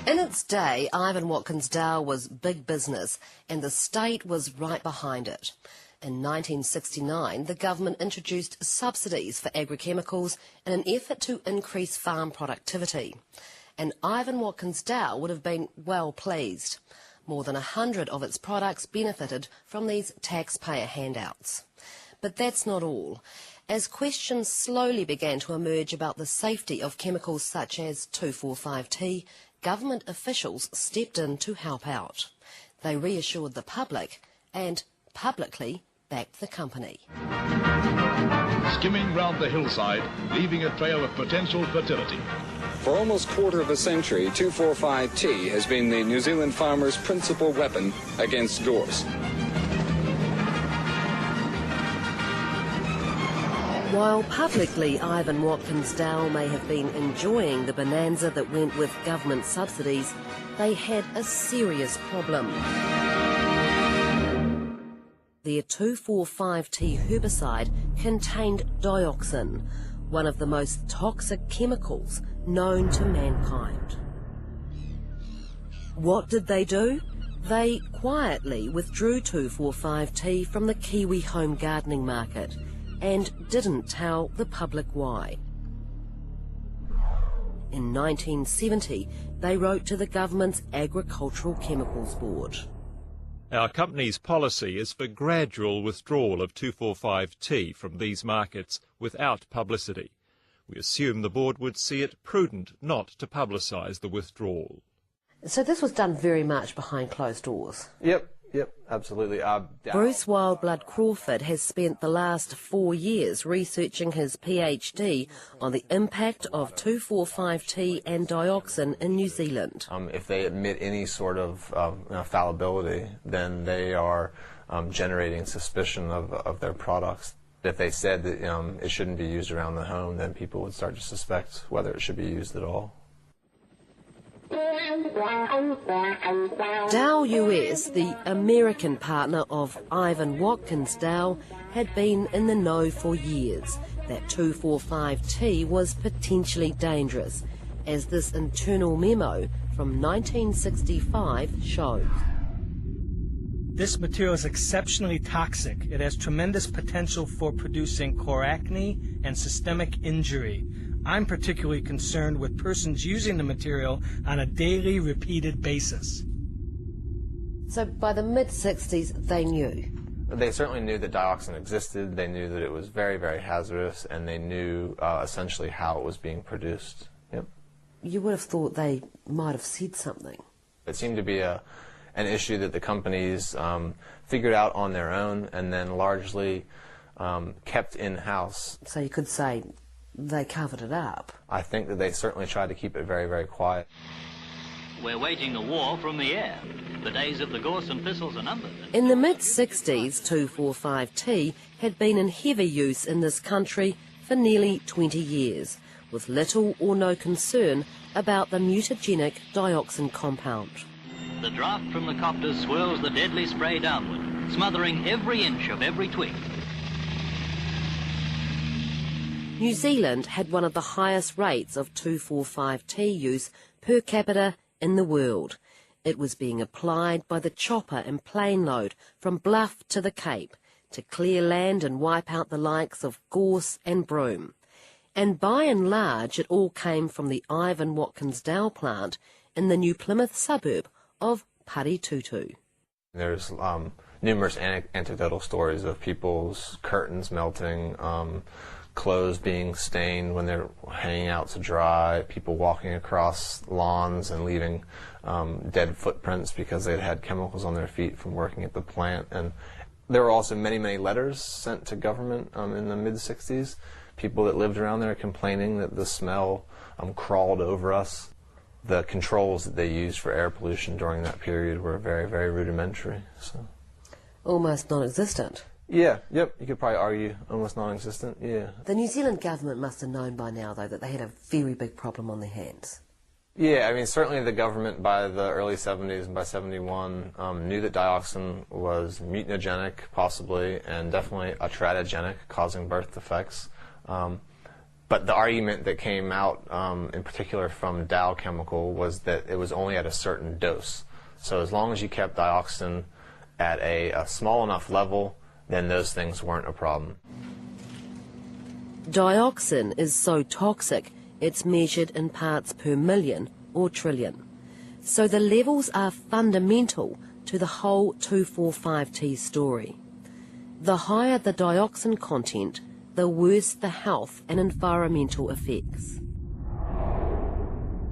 In its day, Ivan Watkins Dow was big business, and the state was right behind it. In 1969, the government introduced subsidies for agrochemicals in an effort to increase farm productivity. And Ivan Watkins Dow would have been well pleased. More than 100 of its products benefited from these taxpayer handouts. But that's not all. As questions slowly began to emerge about the safety of chemicals such as 2,4,5-T, government officials stepped in to help out. They reassured the public and publicly backed the company. Skimming round the hillside, leaving a trail of potential fertility. For almost a quarter of a century, 2,4,5-T has been the New Zealand farmer's principal weapon against gorse. While publicly Ivan Watkins Dow may have been enjoying the bonanza that went with government subsidies, they had a serious problem. Their 2,4,5-T herbicide contained dioxin, one of the most toxic chemicals known to mankind. What did they do? They quietly withdrew 2,4,5-T from the Kiwi home gardening market and didn't tell the public why. In 1970, they wrote to the government's Agricultural Chemicals Board. Our company's policy is for gradual withdrawal of 2,4,5-T from these markets without publicity. We assume the board would see it prudent not to publicise the withdrawal. So this was done very much behind closed doors? Yep, absolutely. Bruce Wildblood Crawford has spent the last 4 years researching his PhD on the impact of 2,4,5-T and dioxin in New Zealand. If they admit any sort of fallibility, then they are generating suspicion of their products. If they said that it shouldn't be used around the home, then people would start to suspect whether it should be used at all. Dow US, the American partner of Ivan Watkins Dow, had been in the know for years that 2,4,5-T was potentially dangerous, as this internal memo from 1965 showed. This material is exceptionally toxic. It has tremendous potential for producing chloracne and systemic injury. I'm particularly concerned with persons using the material on a daily, repeated basis. So by the mid-60s, they knew? They certainly knew that dioxin existed, they knew that it was very, very hazardous, and they knew essentially how it was being produced. Yep. You would have thought they might have said something. It seemed to be an issue that the companies figured out on their own and then largely kept in-house. So you could say they covered it up. I think that they certainly tried to keep it very, very quiet. We're waging a war from the air. The days of the gorse and thistles are numbered. In the mid-60s, 2,4,5-T had been in heavy use in this country for nearly 20 years, with little or no concern about the mutagenic dioxin compound. The draft from the copters swirls the deadly spray downward, smothering every inch of every twig. New Zealand had one of the highest rates of 2,4,5-T use per capita in the world. It was being applied by the chopper and plane load from Bluff to the Cape to clear land and wipe out the likes of gorse and broom. And by and large, it all came from the Ivan Watkins Dow plant in the New Plymouth suburb of Paritutu. There's numerous anecdotal stories of people's curtains melting, clothes being stained when they're hanging out to dry, people walking across lawns and leaving dead footprints because they'd had chemicals on their feet from working at the plant. And there were also many, many letters sent to government in the mid-60s, people that lived around there complaining that the smell crawled over us. The controls that they used for air pollution during that period were very, very rudimentary. So. Almost non-existent. Yeah, yep, you could probably argue almost non-existent, yeah. The New Zealand government must have known by now, though, that they had a very big problem on their hands. Yeah, I mean, certainly the government by the early 70s and by 71 knew that dioxin was mutagenic, possibly, and definitely atteratogenic, causing birth defects. But the argument that came out, in particular from Dow Chemical, was that it was only at a certain dose. So as long as you kept dioxin at a small enough level, then those things weren't a problem. Dioxin is so toxic, it's measured in parts per million or trillion. So the levels are fundamental to the whole 2,4,5-T story. The higher the dioxin content, the worse the health and environmental effects.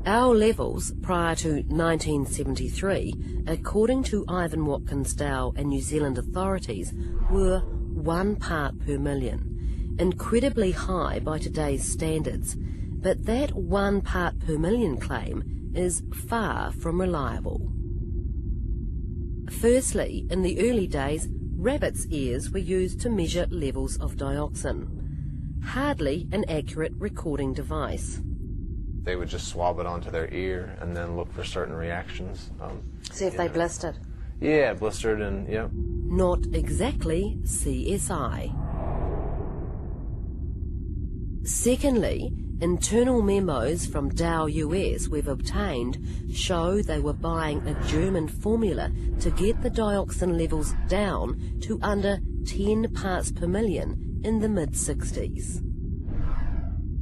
Our levels prior to 1973, according to Ivan Watkins Dow and New Zealand authorities, were 1 part per million, incredibly high by today's standards, but that 1 part per million claim is far from reliable. Firstly, in the early days, rabbits' ears were used to measure levels of dioxin. Hardly an accurate recording device. They would just swab it onto their ear and then look for certain reactions. See if they blistered. Yeah, blistered and, yeah. Not exactly CSI. Secondly, internal memos from Dow US we've obtained show they were buying a German formula to get the dioxin levels down to under 10 parts per million in the mid-60s.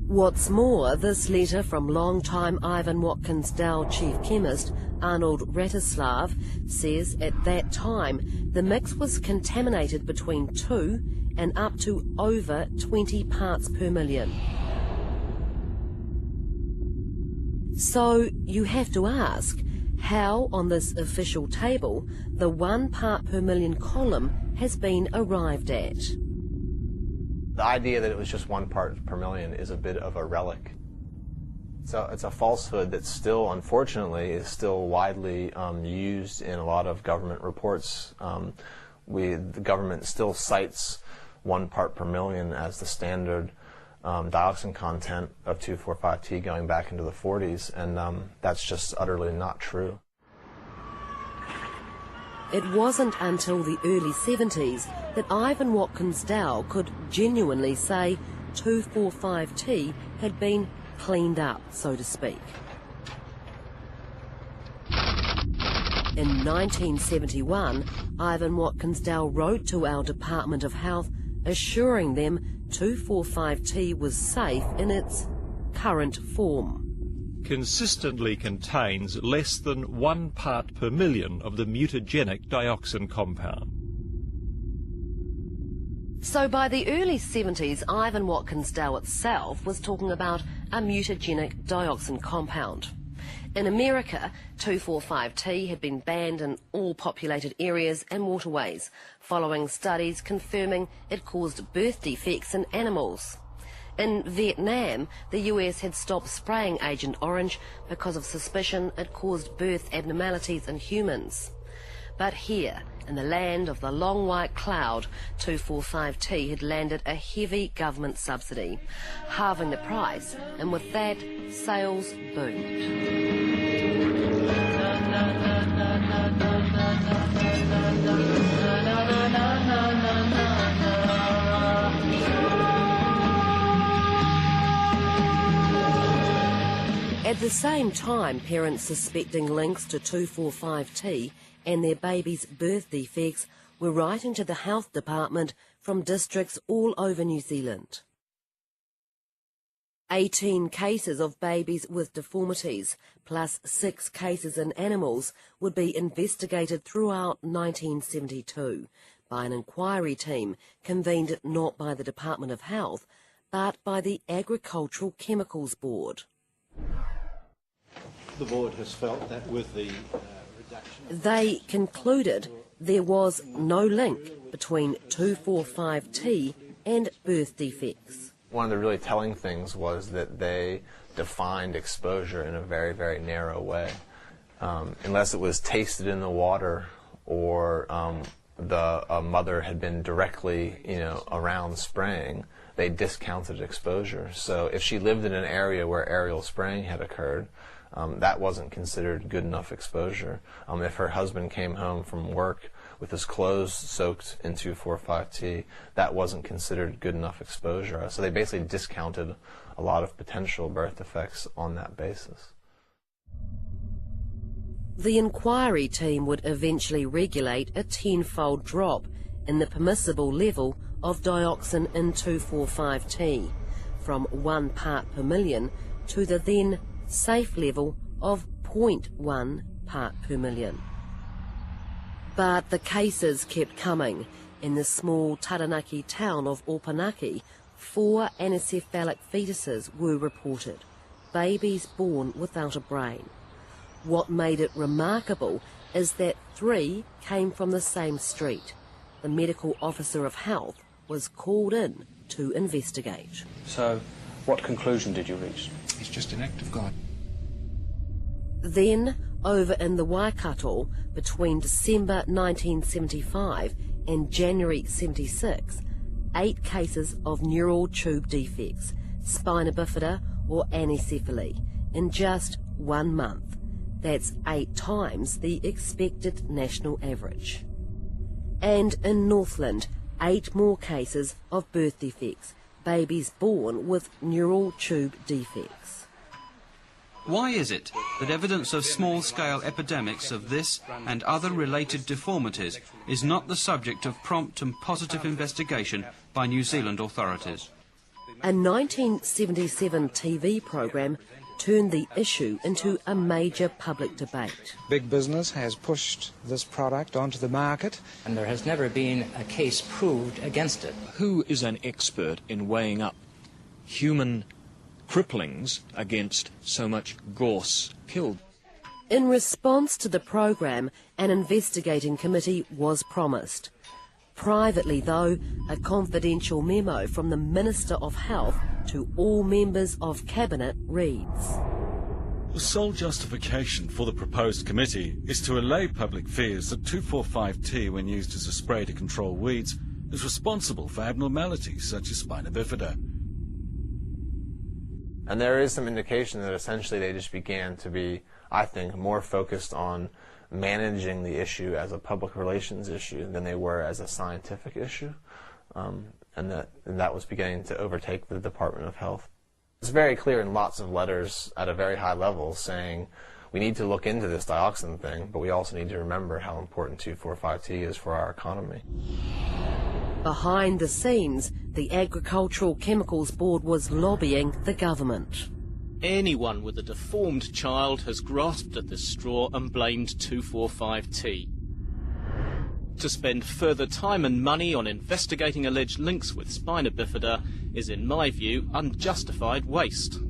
What's more, this letter from long-time Ivan Watkins Dow chief chemist Arnold Ratislav says at that time the mix was contaminated between 2 and up to over 20 parts per million. So you have to ask, how on this official table the 1 part per million column has been arrived at. The idea that it was just 1 part per million is a bit of a relic. So it's a falsehood that still, unfortunately, is still widely used in a lot of government reports. The government still cites 1 part per million as the standard dioxin content of 2,4,5-T going back into the 40s, and that's just utterly not true. It wasn't until the early 70s that Ivan Watkins Dow could genuinely say 2,4,5-T had been cleaned up, so to speak. In 1971, Ivan Watkins Dow wrote to our Department of Health assuring them 2,4,5-T was safe in its current form. Consistently contains less than 1 part per million of the mutagenic dioxin compound. So by the early 70s, Ivan Watkins Dow itself was talking about a mutagenic dioxin compound. In America, 2,4,5-T had been banned in all populated areas and waterways, following studies confirming it caused birth defects in animals. In Vietnam, the US had stopped spraying Agent Orange because of suspicion it caused birth abnormalities in humans. But here, in the land of the long white cloud, 2,4,5-T had landed a heavy government subsidy, halving the price, and with that, sales boomed. At the same time, parents suspecting links to 2,4,5-T and their babies' birth defects were writing to the health department from districts all over New Zealand. 18 cases of babies with deformities, plus 6 cases in animals, would be investigated throughout 1972 by an inquiry team convened not by the Department of Health, but by the Agricultural Chemicals Board. The board has felt that with the reduction... They concluded there was no link between 2,4,5-T and birth defects. One of the really telling things was that they defined exposure in a very, very narrow way. Unless it was tasted in the water or the mother had been directly, around spraying, they discounted exposure. So if she lived in an area where aerial spraying had occurred, that wasn't considered good enough exposure. If her husband came home from work with his clothes soaked in 2,4,5-T, that wasn't considered good enough exposure. So they basically discounted a lot of potential birth defects on that basis. The inquiry team would eventually regulate a 10-fold drop in the permissible level of dioxin in 2,4,5-T, from 1 part per million to the then safe level of 0.1 part per million. But the cases kept coming. In the small Taranaki town of Opanaki, 4 anencephalic fetuses were reported, babies born without a brain. What made it remarkable is that 3 came from the same street. The medical officer of health was called in to investigate. So, what conclusion did you reach? It's just an act of God. Then, over in the Waikato, between December 1975 and January 76, 8 cases of neural tube defects, spina bifida or anencephaly, in just 1 month. That's 8 times the expected national average. And in Northland, 8 more cases of birth defects, babies born with neural tube defects. Why is it that evidence of small-scale epidemics of this and other related deformities is not the subject of prompt and positive investigation by New Zealand authorities? A 1977 TV program turned the issue into a major public debate. Big business has pushed this product onto the market, and there has never been a case proved against it. Who is an expert in weighing up human cripplings against so much gorse killed? In response to the program, an investigating committee was promised. Privately, though, a confidential memo from the Minister of Health to all members of Cabinet reads: The sole justification for the proposed committee is to allay public fears that 2,4,5-T, when used as a spray to control weeds, is responsible for abnormalities such as spina bifida. And there is some indication that essentially they just began to be, I think, more focused on managing the issue as a public relations issue than they were as a scientific issue, and that was beginning to overtake the Department of Health. It's very clear in lots of letters at a very high level saying we need to look into this dioxin thing, but we also need to remember how important 2,4,5-T is for our economy. Behind the scenes, the Agricultural Chemicals Board was lobbying the government. Anyone with a deformed child has grasped at this straw and blamed 2,4,5-T. To spend further time and money on investigating alleged links with spina bifida is, in my view, unjustified waste.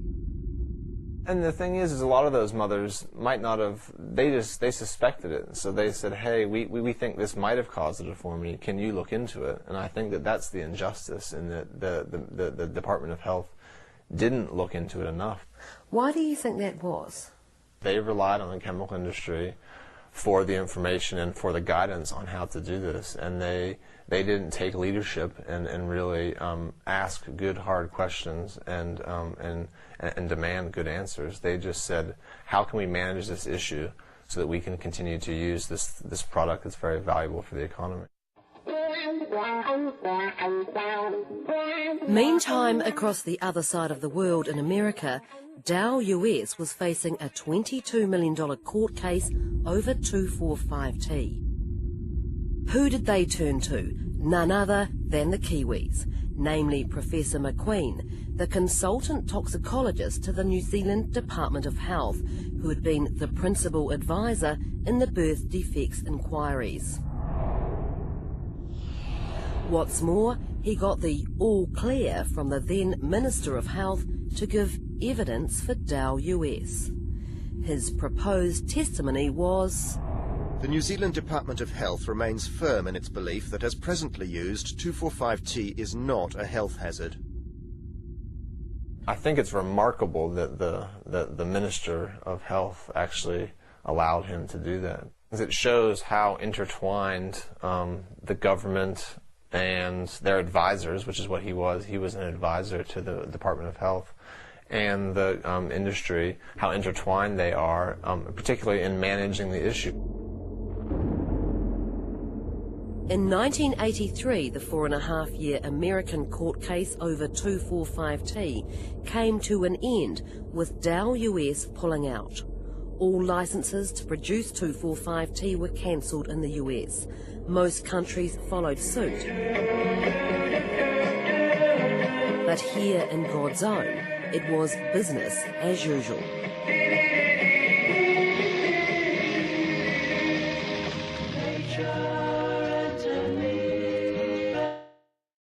And the thing is a lot of those mothers might not have, they suspected it, so they said, hey, we think this might have caused a deformity, can you look into it? And I think that that's the injustice, in that the Department of Health didn't look into it enough. Why do you think that was? They relied on the chemical industry for the information and for the guidance on how to do this, and they didn't take leadership and really ask good hard questions and demand good answers. They just said, how can we manage this issue so that we can continue to use this product that's very valuable for the economy? Meantime, across the other side of the world in America, Dow US was facing a $22 million court case over 2,4,5-T. Who did they turn to? None other than the Kiwis, namely Professor McQueen, the consultant toxicologist to the New Zealand Department of Health, who had been the principal advisor in the birth defects inquiries. What's more, he got the all clear from the then Minister of Health to give evidence for Dow US. His proposed testimony was: The New Zealand Department of Health remains firm in its belief that as presently used, 2,4,5-T is not a health hazard. I think it's remarkable that the Minister of Health actually allowed him to do that. It shows how intertwined the government and their advisors, which is what he was an advisor to the Department of Health, and the industry, how intertwined they are, particularly in managing the issue. In 1983, the 4.5-year American court case over 2,4,5-T came to an end, with Dow US pulling out. All licenses to produce 2,4,5-T were cancelled in the US. Most countries followed suit. But here in God's own, it was business as usual.